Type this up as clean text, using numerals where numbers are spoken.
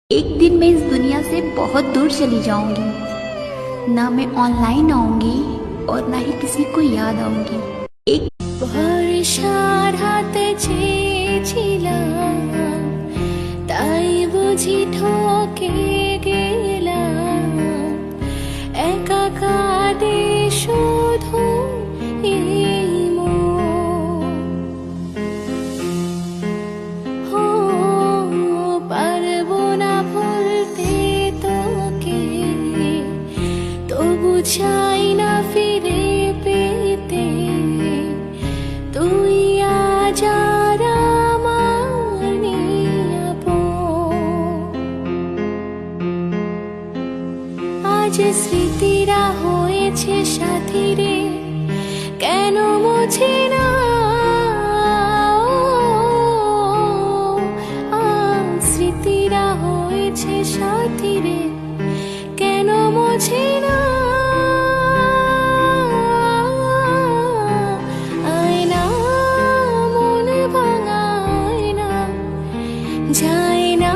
एक दिन मैं इस दुनिया से बहुत दूर चली जाऊंगी, ना मैं ऑनलाइन आऊंगी और ना ही किसी को याद आऊंगी। एक বর্ষার হাতে চেয়েছিলাম, তাই বুঝি ঠকে গেলাম। একা কাঁদে শুধু এই মন। ও পারবো না ভুলতে তোকে, তবু চাই না ফিরে পেতে। তুই আজ আর আমার নিরাপদ। আজ স্মৃতিরা হয়েছে সাথী রে, কেন মোছে না? আজ স্মৃতিরা হয়েছে সাথী রে, কেন মোছে না? আয়না মন ভাঙা আয়না, যায় না